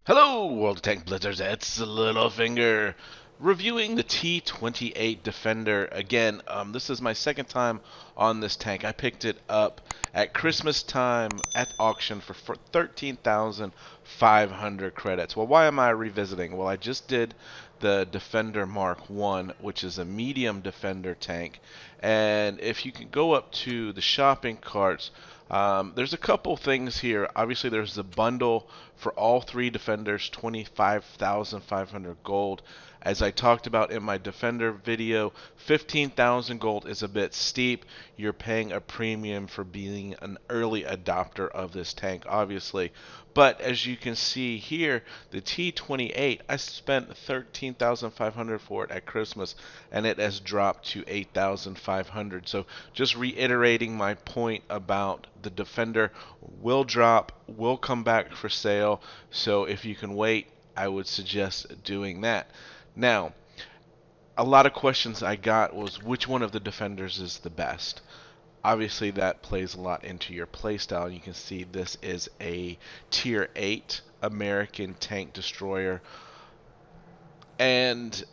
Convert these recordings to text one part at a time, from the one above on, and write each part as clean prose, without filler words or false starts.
Hello, World Tank Blitzers. It's Littlefinger reviewing the T-28 Defender again. This is my second time on this tank. I picked it up at Christmas time at auction for 13,500 credits. Well, why am I revisiting? Well, I just did the Defender Mark 1, which is a medium Defender tank. And if you can go up to the shopping carts, there's a couple things here. Obviously, there's the bundle for all three defenders, 25,500 gold. As I talked about in my defender video, 15,000 gold is a bit steep. You're paying a premium for being an early adopter of this tank, obviously. But as you can see here, the T-28, I spent 13,500 for it at Christmas, and it has dropped to 8,500. So just reiterating my point about the Defender will drop, will come back for sale. So if you can wait, I would suggest doing that. Now, a lot of questions I got was which one of the Defenders is the best. Obviously, that plays a lot into your playstyle. You can see this is a Tier 8 American tank destroyer, and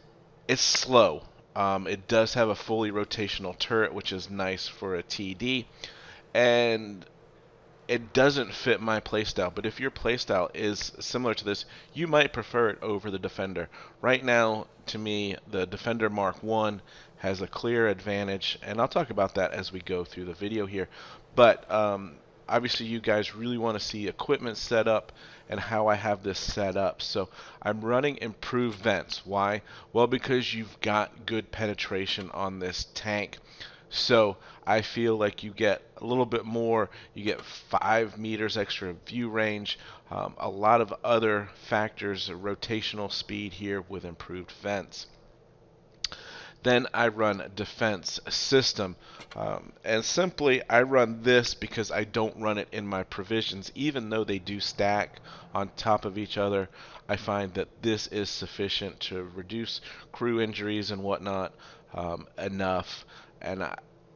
it's slow. It does have a fully rotational turret, which is nice for a TD, and it doesn't fit my playstyle. But if your playstyle is similar to this, you might prefer it over the Defender. Right now, to me, the Defender Mark 1 has a clear advantage, and I'll talk about that as we go through the video here. But obviously, you guys really want to see equipment setup and how I have this set up. So I'm running improved vents. Why? Well, because you've got good penetration on this tank. So I feel like you get a little bit more. You get 5 meters extra view range. A lot of other factors, rotational speed here with improved vents. Then I run defense system. And simply, I run this because I don't run it in my provisions. Even though they do stack on top of each other, I find that this is sufficient to reduce crew injuries and whatnot enough. And,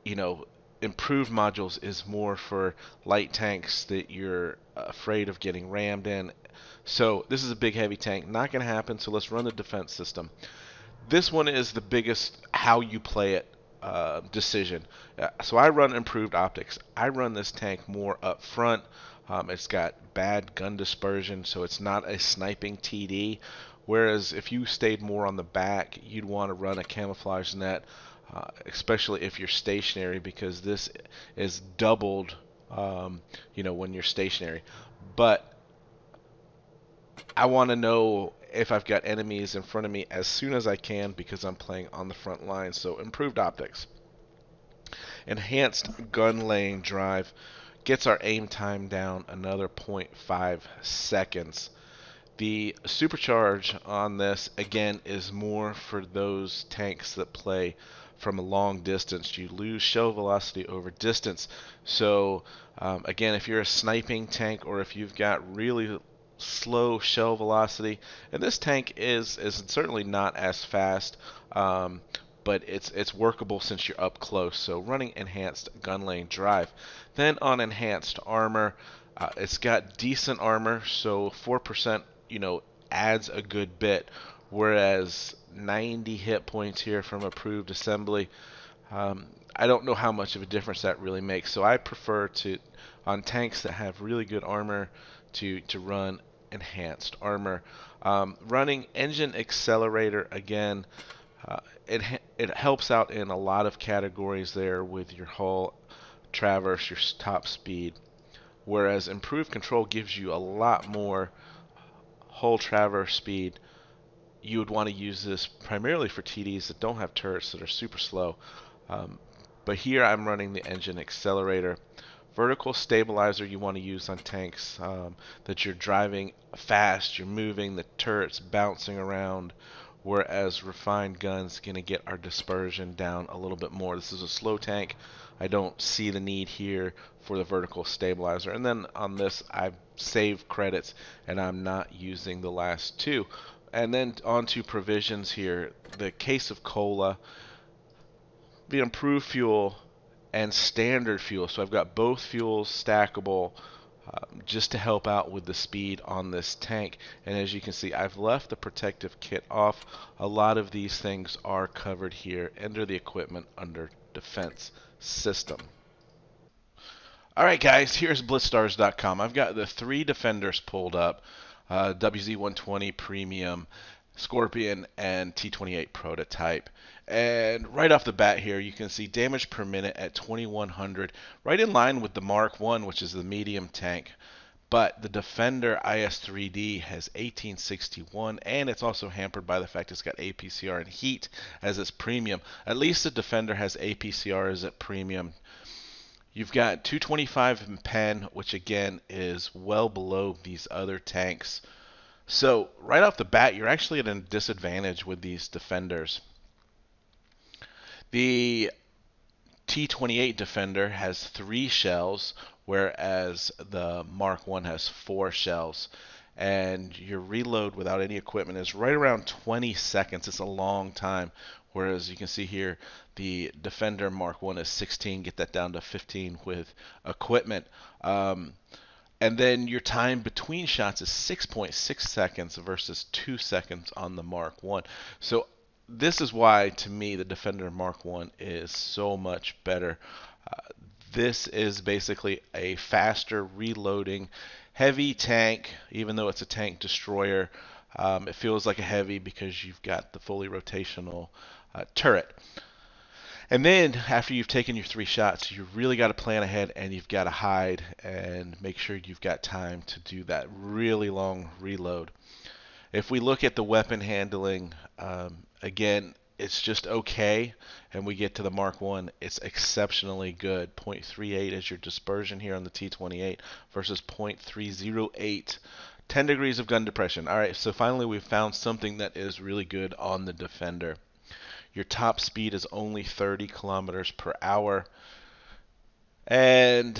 you know, improved modules is more for light tanks that you're afraid of getting rammed in. So this is a big heavy tank. Not going to happen, so let's run the defense system. This one is the biggest how you play it decision. So I run improved optics. I run this tank more up front. It's got bad gun dispersion, so it's not a sniping TD. Whereas if you stayed more on the back, you'd want to run a camouflage net, especially if you're stationary, because this is doubled, when you're stationary. But I want to know if I've got enemies in front of me as soon as I can because I'm playing on the front line. So improved optics. Enhanced gun laying drive gets our aim time down another 0.5 seconds. The supercharge on this, again, is more for those tanks that play from a long distance. You lose shell velocity over distance. So, again, if you're a sniping tank or if you've got really slow shell velocity, and this tank is certainly not as fast, but it's workable since you're up close. So running enhanced gun lane drive. Then on enhanced armor, it's got decent armor, so 4% adds a good bit, whereas 90 hit points here from approved assembly, I don't know how much of a difference that really makes. So I prefer to, on tanks that have really good armor, to run enhanced armor. Running engine accelerator, again, it helps out in a lot of categories there with your hull traverse, your top speed, whereas improved control gives you a lot more hull traverse speed. You would want to use this primarily for TDs that don't have turrets that are super slow. But here I'm running the engine accelerator. Vertical stabilizer you want to use on tanks that you're driving fast, you're moving, the turret's bouncing around, whereas refined guns going to get our dispersion down a little bit more. This is a slow tank. I don't see the need here for the vertical stabilizer. And then on this, I've saved credits and I'm not using the last two. And then onto provisions here. The case of cola, the improved fuel, and standard fuel. So I've got both fuels stackable. just to help out with the speed on this tank. And as you can see, I've left the protective kit off. A lot of these things are covered here under the equipment under defense system. Alright guys, here's blitzstars.com. I've got the 3 defenders pulled up, WZ-120 Premium, Scorpion, and T-28 Prototype. And right off the bat here, you can see damage per minute at 2100, right in line with the Mark 1, which is the medium tank. But the Defender IS-3D has 1861, and it's also hampered by the fact it's got APCR and heat as its premium. At least the Defender has APCR as its premium. You've got 225 in pen, which again is well below these other tanks. So right off the bat, you're actually at a disadvantage with these defenders. The T-28 Defender has 3 shells, whereas the Mark 1 has 4 shells. And your reload without any equipment is right around 20 seconds. It's a long time. Whereas you can see here, the Defender Mark 1 is 16. Get that down to 15 with equipment. And then your time between shots is 6.6 seconds versus 2 seconds on the Mark 1. So this is why, to me, the Defender Mark 1 is so much better. This is basically a faster reloading heavy tank, even though it's a tank destroyer. It feels like a heavy because you've got the fully rotational turret. And then after you've taken your 3 shots, you really got to plan ahead and you've got to hide and make sure you've got time to do that really long reload. If we look at the weapon handling, again, it's just okay, and we get to the Mark 1, it's exceptionally good. 0.38 is your dispersion here on the T-28 versus 0.308. 10 degrees of gun depression. Alright, so finally we've found something that is really good on the Defender. Your top speed is only 30 kilometers per hour. And,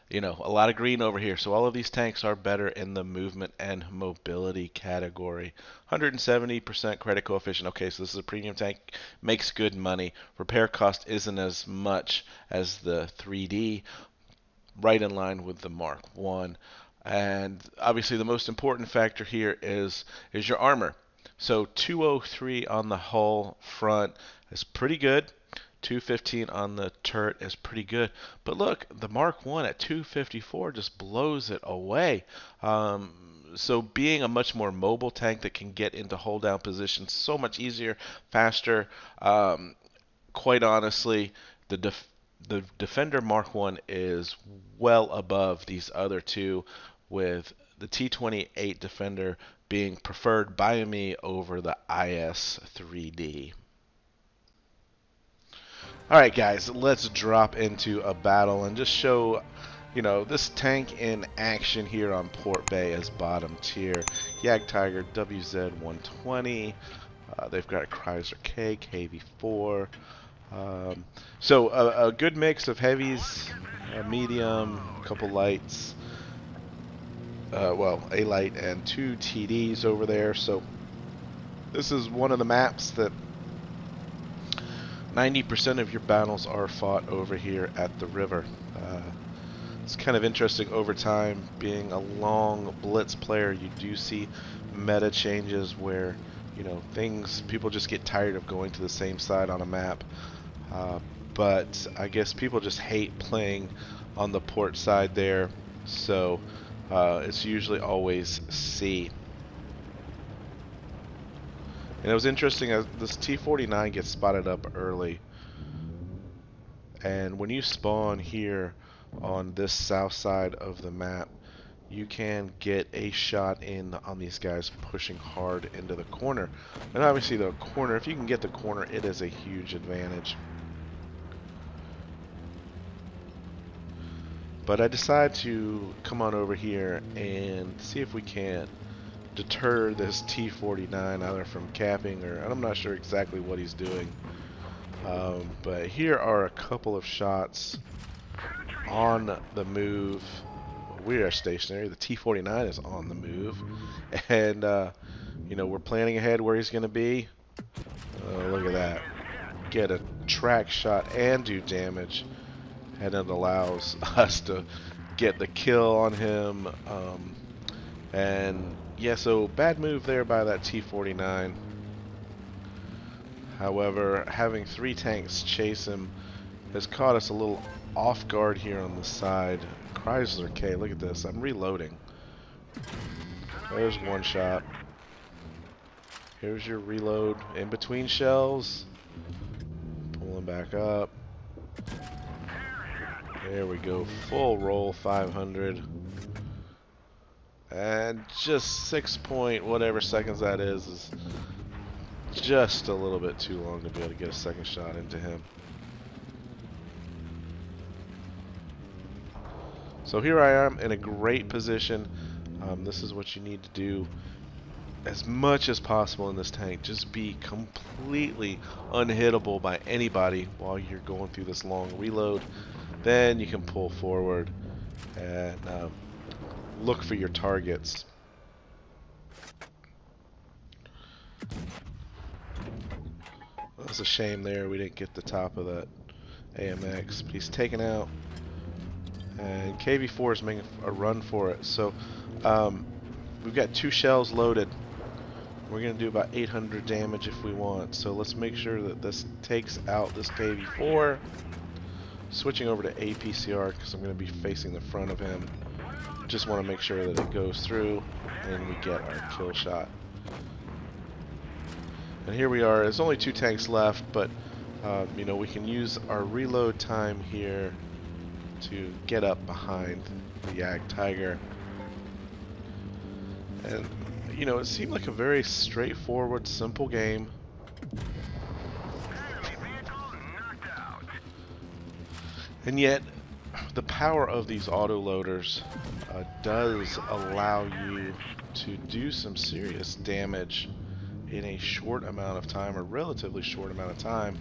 you know, a lot of green over here. So all of these tanks are better in the movement and mobility category. 170% credit coefficient. Okay, so this is a premium tank. Makes good money. Repair cost isn't as much as the 3D. Right in line with the Mark 1. And obviously the most important factor here is your armor. So 203 on the hull front is pretty good. 215 on the turret is pretty good. But look, the Mark 1 at 254 just blows it away. So being a much more mobile tank that can get into hold down positions so much easier, faster. Quite honestly, the Defender Mark 1 is well above these other two, with the T-28 Defender being preferred by me over the IS-3D. Alright guys, let's drop into a battle and just show, you know, this tank in action here on Port Bay as bottom tier. Jagdtiger WZ-120, they've got a Chrysler K, KV-4. So a good mix of heavies, a medium, a couple lights. Well, a light and 2 TDs over there. So this is one of the maps that 90% of your battles are fought over here at the river. It's kind of interesting over time. Being a long blitz player, you do see meta changes where, you know, people just get tired of going to the same side on a map. But I guess people just hate playing on the port side there. So it's usually always C. And it was interesting as this T-49 gets spotted up early. And when you spawn here on this south side of the map, you can get a shot in on these guys pushing hard into the corner. And obviously the corner, if you can get the corner, it is a huge advantage. But I decide to come on over here and see if we can't deter this T-49 either from capping, or I'm not sure exactly what he's doing. But here are a couple of shots on the move. We are stationary. The T-49 is on the move. And, you know, we're planning ahead where he's going to be. Look at that. Get a track shot and do damage. And it allows us to get the kill on him. And yeah, so bad move there by that T-29. However, having 3 tanks chase him has caught us a little off guard here on the side. Chrysler K, look at this. I'm reloading. There's one shot. Here's your reload in between shells. Pulling back up. There we go. Full roll 500. And just 6 point whatever seconds that is just a little bit too long to be able to get a second shot into him. So here I am in a great position. This is what you need to do as much as possible in this tank. Just be completely unhittable by anybody while you're going through this long reload. Then you can pull forward and look for your targets. That's a shame there we didn't get the top of that AMX, but he's taken out. And KV-4 is making a run for it. So we've got 2 shells loaded. We're going to do about 800 damage if we want. So let's make sure that this takes out this KV-4. Switching over to APCR because I'm going to be facing the front of him. Just want to make sure that it goes through and we get our kill shot. And here we are. There's only 2 tanks left, but you know, we can use our reload time here to get up behind the Yak Tiger. And you know, it seemed like a very straightforward, simple game. And yet, the power of these autoloaders does allow you to do some serious damage in a short amount of time, or relatively short amount of time.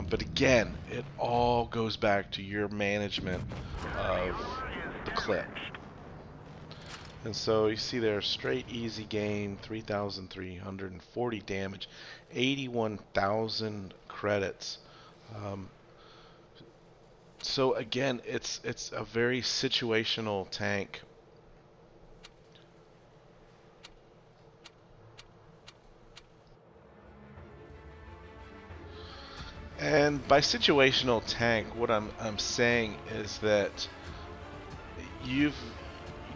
But again, it all goes back to your management of the clip. And so you see there, straight easy game, 3,340 damage, 81,000 credits. So again, it's a very situational tank. And by situational tank, what I'm saying is that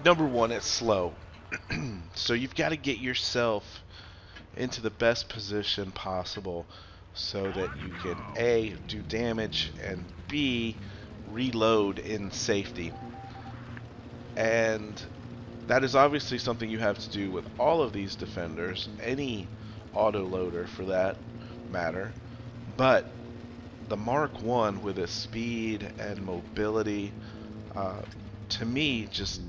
number one, it's slow. So you've got to get yourself into the best position possible so that you can A, do damage, and B, reload in safety. And that is obviously something you have to do with all of these defenders, any autoloader for that matter. But the Mark 1 with its speed and mobility, to me, just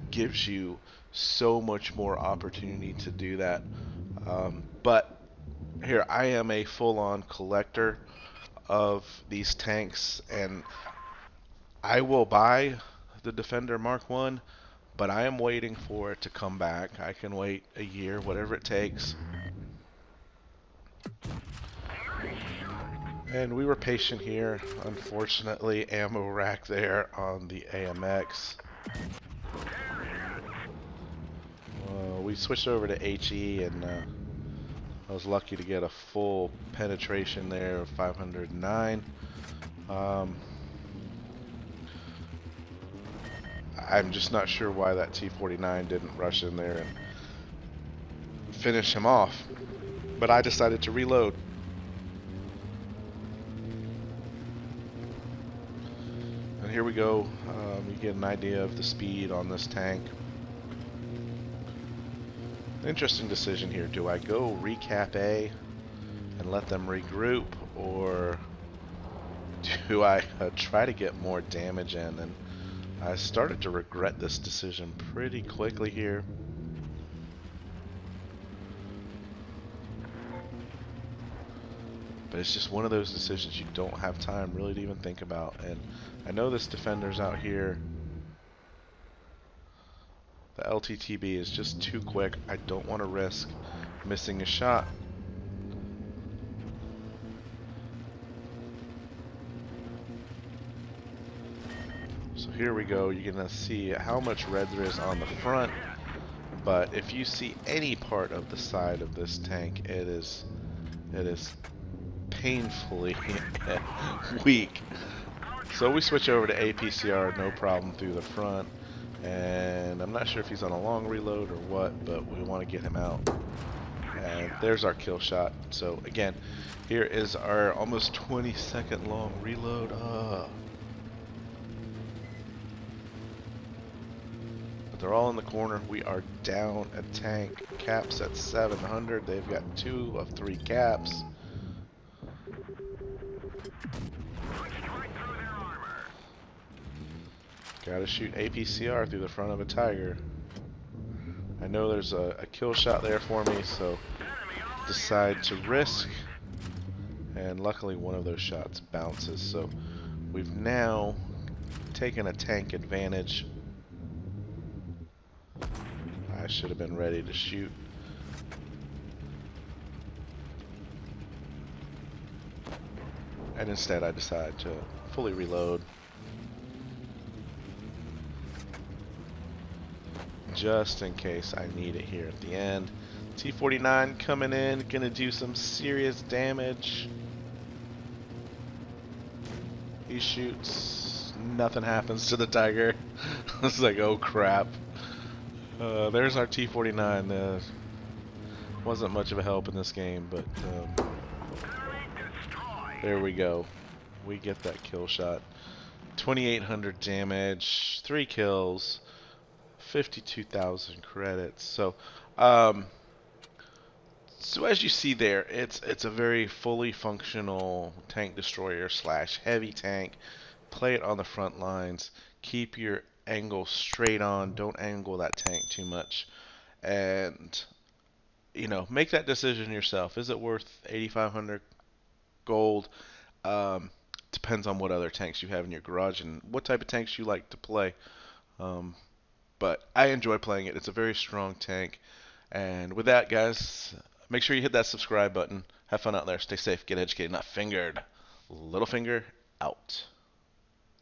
gives you so much more opportunity to do that. But here, I am a full-on collector of these tanks, and I will buy the Defender Mark 1, but I am waiting for it to come back. I can wait a year, whatever it takes. And we were patient here. Unfortunately, ammo rack there on the AMX. We switched over to HE, and I was lucky to get a full penetration there of 509. I'm just not sure why that T-29 didn't rush in there and finish him off. But I decided to reload. And here we go. You get an idea of the speed on this tank. Interesting decision here. Do I go recap A and let them regroup, or do I try to get more damage in? And I started to regret this decision pretty quickly here. But it's just one of those decisions you don't have time really to even think about. And I know this defender's out here. The LTTB is just too quick. I don't want to risk missing a shot. So here we go. You're going to see how much red there is on the front. But if you see any part of the side of this tank, it is painfully weak. So we switch over to APCR, no problem through the front. And I'm not sure if he's on a long reload or what, but we want to get him out. And there's our kill shot. So again, here is our almost 20-second long reload. But they're all in the corner. We are down a tank. Caps at 700. They've got 2 of 3 caps. Gotta shoot APCR through the front of a Tiger. I know there's a kill shot there for me, so decide to risk. And luckily one of those shots bounces. So we've now taken a tank advantage. I should have been ready to shoot. And instead I decide to fully reload. Just in case I need it here at the end. T-29 coming in, gonna do some serious damage. He shoots, nothing happens to the Tiger. It's like, oh crap. There's our T-49. Wasn't much of a help in this game, but there we go. We get that kill shot. 2,800 damage, 3 kills. 52,000 credits. So as you see there, it's a very fully functional tank destroyer slash heavy tank. Play it on the front lines. Keep your angle straight on. Don't angle that tank too much. And make that decision yourself. Is it worth 8,500 gold? Depends on what other tanks you have in your garage and what type of tanks you like to play. But I enjoy playing it. It's a very strong tank. And with that, guys, make sure you hit that subscribe button. Have fun out there. Stay safe. Get educated, not fingered. Littlefinger out.